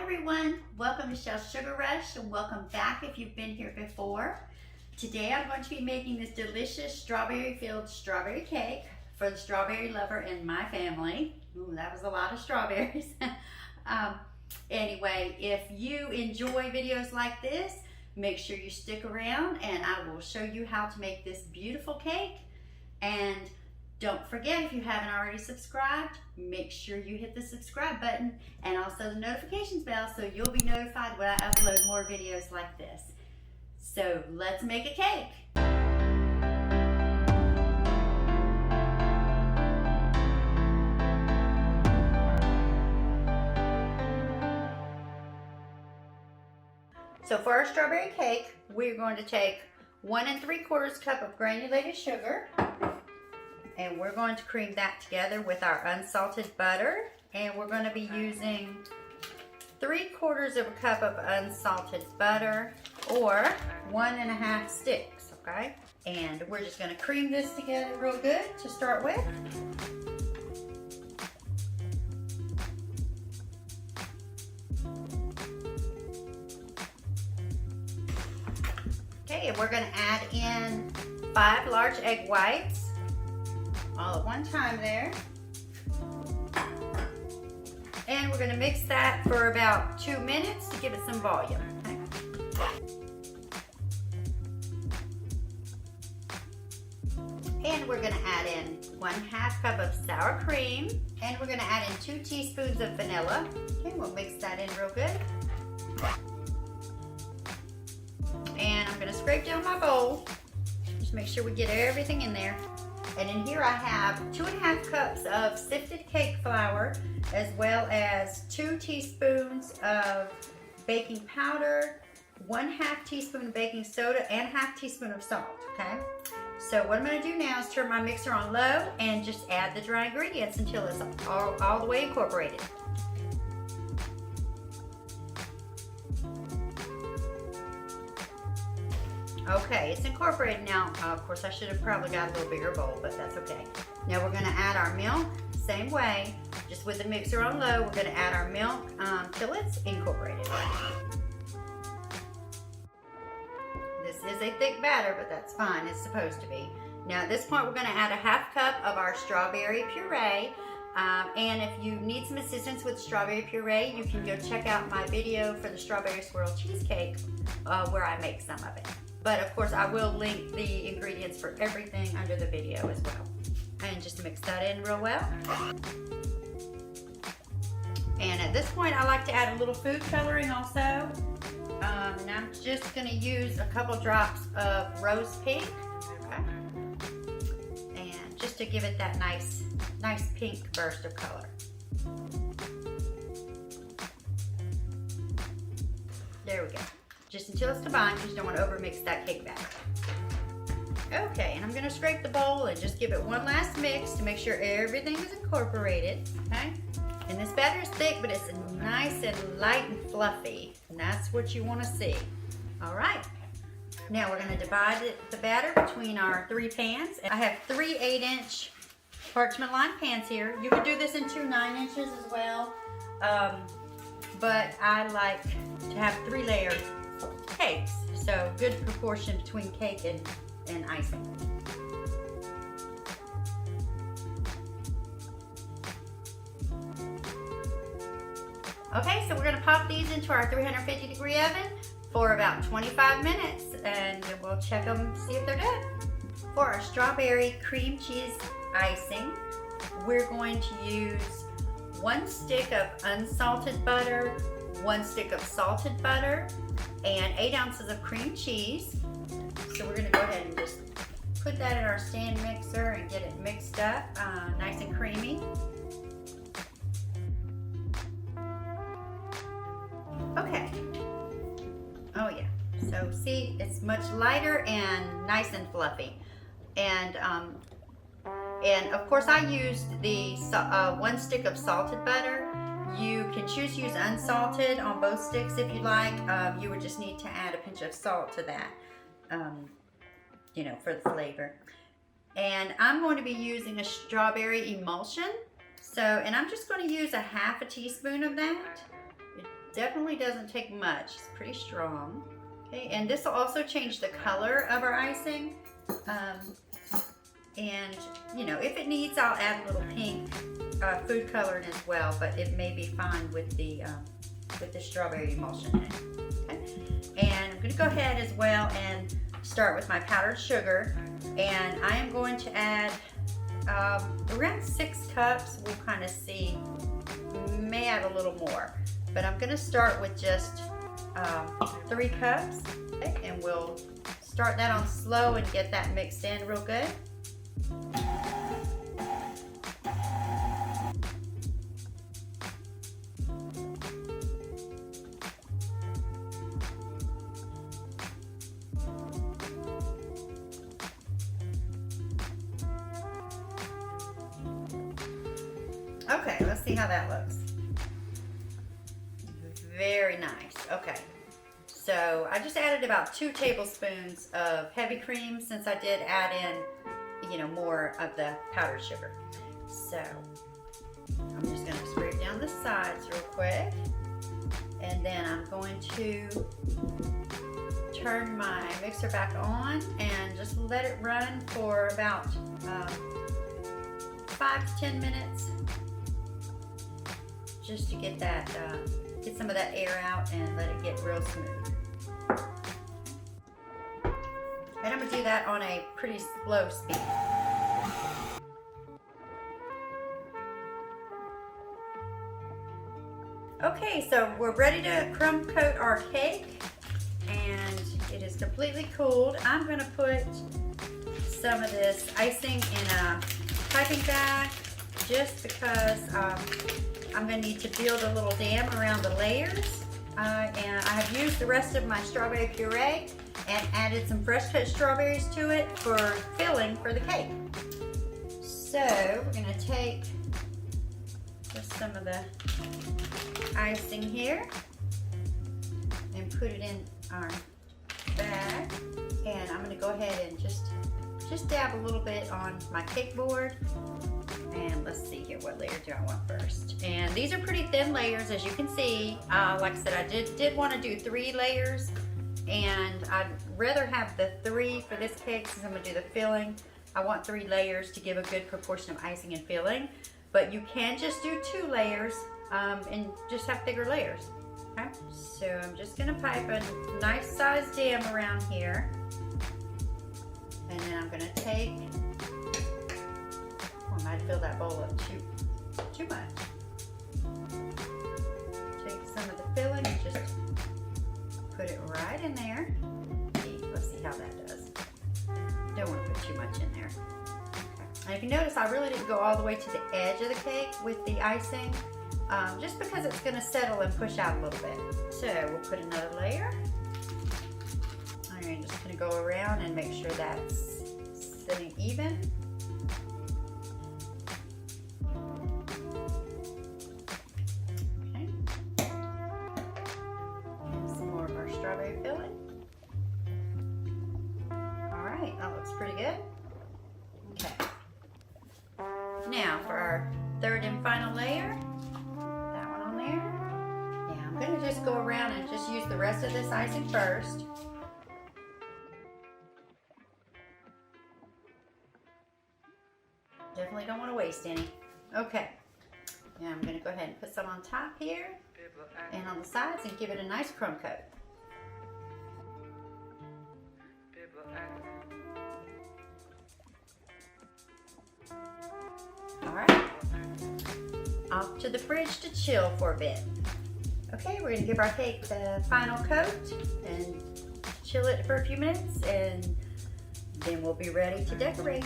everyone, welcome to Michelle's Sugar Rush and welcome back if you've been here before. Today I'm going to be making this delicious strawberry-filled strawberry cake for the strawberry lover in my family. Ooh, that was a lot of strawberries. Anyway, if you enjoy videos like this, make sure you stick around and I will show you how to make this beautiful cake. And don't forget, if you haven't already subscribed, make sure you hit the subscribe button and also the notifications bell so you'll be notified when I upload more videos like this. So let's make a cake. So for our strawberry cake, we're going to take 1 3/4 cup of granulated sugar. And we're going to cream that together with our unsalted butter. And we're going to be using 3/4 cup of unsalted butter or 1 1/2 sticks, okay? And we're just going to cream this together real good to start with. Okay, and we're going to add in 5 large egg whites. All at one time there. And we're going to mix that for about 2 minutes to give it some volume. Okay. And we're going to add in 1/2 cup of sour cream. And we're going to add in 2 teaspoons of vanilla. Okay, we'll mix that in real good. And I'm going to scrape down my bowl. Just make sure we get everything in there. And in here I have 2 1/2 cups of sifted cake flour, as well as 2 teaspoons of baking powder, 1/2 teaspoon of baking soda, and 1/2 teaspoon of salt, okay? So what I'm gonna do now is turn my mixer on low and just add the dry ingredients until it's all the way incorporated. Okay, it's incorporated now. Of course, I should have probably got a little bigger bowl, but that's okay. Now we're gonna add our milk, same way, just with the mixer on low, we're gonna add our milk till it's incorporated. This is a thick batter, but that's fine, it's supposed to be. Now at this point, we're gonna add a 1/2 cup of our strawberry puree. And if you need some assistance with strawberry puree, you can go check out my video for the strawberry swirl cheesecake where I make some of it. But of course, I will link the ingredients for everything under the video as well. And just mix that in real well. And at this point, I like to add a little food coloring also. And I'm just gonna use a couple drops of rose pink. Okay. And just to give it that nice pink burst of color. There we go. Just until it's combined, you just don't want to overmix that cake batter. Okay, and I'm going to scrape the bowl and just give it one last mix to make sure everything is incorporated, okay? And this batter is thick, but it's nice and light and fluffy, and that's what you want to see. All right, now we're going to divide the batter between our 3 pans. I have 3 8-inch parchment lined pans here. You can do this in 2 9 inches as well, but I like to have 3 layers cakes, so good proportion between cake and icing. Okay, so we're going to pop these into our 350-degree oven for about 25 minutes, and we'll check them, see if they're done. For our strawberry cream cheese icing, we're going to use 1 stick of unsalted butter, 1 stick of salted butter, and 8 ounces of cream cheese. So we're going to go ahead and just put that in our stand mixer and get it mixed up nice and creamy. Okay. Oh yeah. So see, it's much lighter and nice and fluffy. And of course I used the 1 stick of salted butter. You can choose to use unsalted on both sticks if you like. You would just need to add a pinch of salt to that, you know, for the flavor. And I'm going to be using a strawberry emulsion. So, and I'm just going to use a 1/2 teaspoon of that. definitely doesn't take much. It's pretty strong. Okay, and this will also change the color of our icing. And you know, if it needs, I'll add a little pink food coloring as well, but it may be fine with the strawberry emulsion in it. Okay? And I'm going to go ahead as well and start with my powdered sugar, and I am going to add around 6 cups. We'll kind of see, may add a little more, but I'm going to start with just 3 cups, okay? And we'll start that on slow and get that mixed in real good. Okay, let's see how that looks. Very nice. Okay, so I just added about 2 tablespoons of heavy cream since I did add in, you know, more of the powdered sugar. So I'm just going to scrape down the sides real quick, and then I'm going to turn my mixer back on and just let it run for about 5 to 10 minutes. Just to get that, get some of that air out and let it get real smooth. And I'm gonna do that on a pretty slow speed. Okay, so we're ready to crumb coat our cake, and it is completely cooled. I'm gonna put some of this icing in a piping bag just because I'm going to need to build a little dam around the layers, and I have used the rest of my strawberry puree and added some fresh cut strawberries to it for filling for the cake. So we're going to take just some of the icing here and put it in our bag, and I'm going to go ahead and just dab a little bit on my cake board. And let's see here, what layer do I want first? And these are pretty thin layers, as you can see. Like I said, I did want to do 3 layers, and I'd rather have the 3 for this cake since I'm going to do the filling. I want 3 layers to give a good proportion of icing and filling, but you can just do 2 layers and just have bigger layers. Okay, so I'm just going to pipe a nice sized dam around here, and then I'm going to take, I might fill that bowl up too much. Take some of the filling and just put it right in there. Let's see how that does. Don't want to put too much in there. Okay. And if you notice, I really didn't go all the way to the edge of the cake with the icing, just because it's going to settle and push out a little bit. So we'll put another layer. I'm just going to go around and make sure that's sitting even. Strawberry filling. Alright, that looks pretty good. Okay. Now for our 3rd and final layer, that one on there. Now I'm going to just go around and just use the rest of this icing first. Definitely don't want to waste any. Okay. Now I'm going to go ahead and put some on top here and on the sides and give it a nice crumb coat. Alright, off to the fridge to chill for a bit. Okay, we're going to give our cake the final coat and chill it for a few minutes, and then we'll be ready to decorate.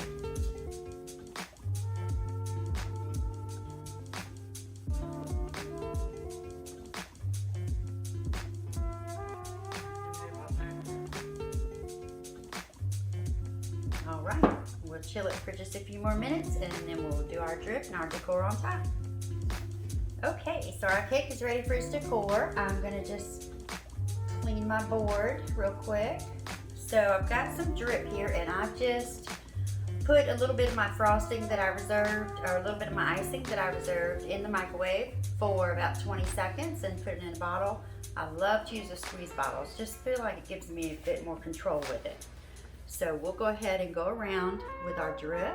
Alright, we'll chill it for just a few more minutes, and then we'll do our drip and our decor on top. Okay, so our cake is ready for its decor. I'm going to just clean my board real quick. So I've got some drip here, and I've just put a little bit of my frosting that I reserved, or a little bit of my icing that I reserved in the microwave for about 20 seconds and put it in a bottle. I love to use the squeeze bottles. Just feel like it gives me a bit more control with it. So we'll go ahead and go around with our drip.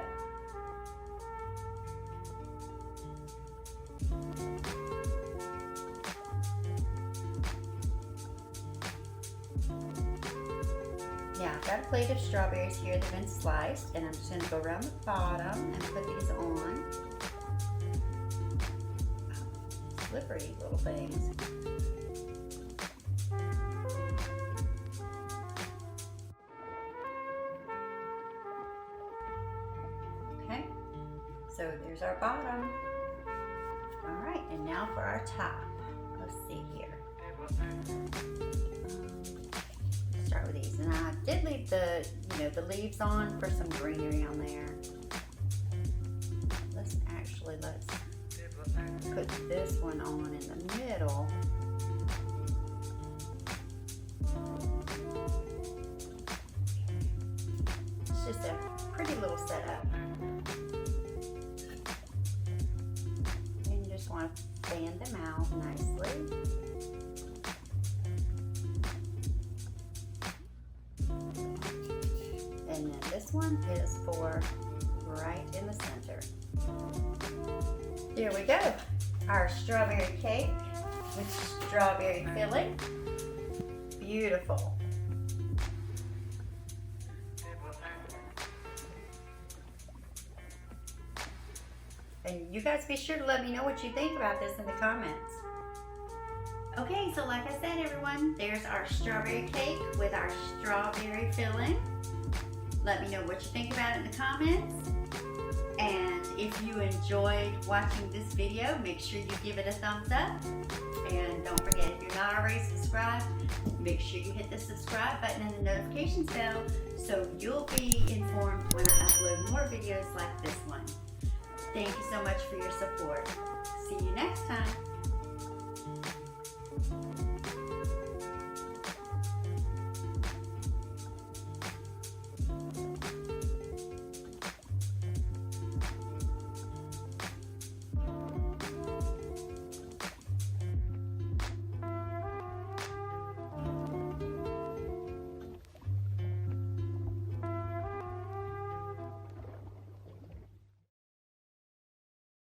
Now I've got a plate of strawberries here that have been sliced, and I'm just going to go around the bottom and put these on. Slippery little things. Okay, so there's our bottom. All right, and now for our top. Let's see here. Start with these, and I did leave the leaves on for some greenery on there. Let's put this one on in the middle. It's just a pretty little setup. And you just want to fan them out nicely. And then this one is for right in the center. There we go. Our strawberry cake with strawberry filling. Beautiful. And you guys be sure to let me know what you think about this in the comments. Okay, so like I said, everyone, there's our strawberry cake with our strawberry filling. Let me know what you think about it in the comments. And if you enjoyed watching this video, make sure you give it a thumbs up. And don't forget, if you're not already subscribed, make sure you hit the subscribe button and the notifications bell so you'll be informed when I upload more videos like this one. Thank you so much for your support. See you next time.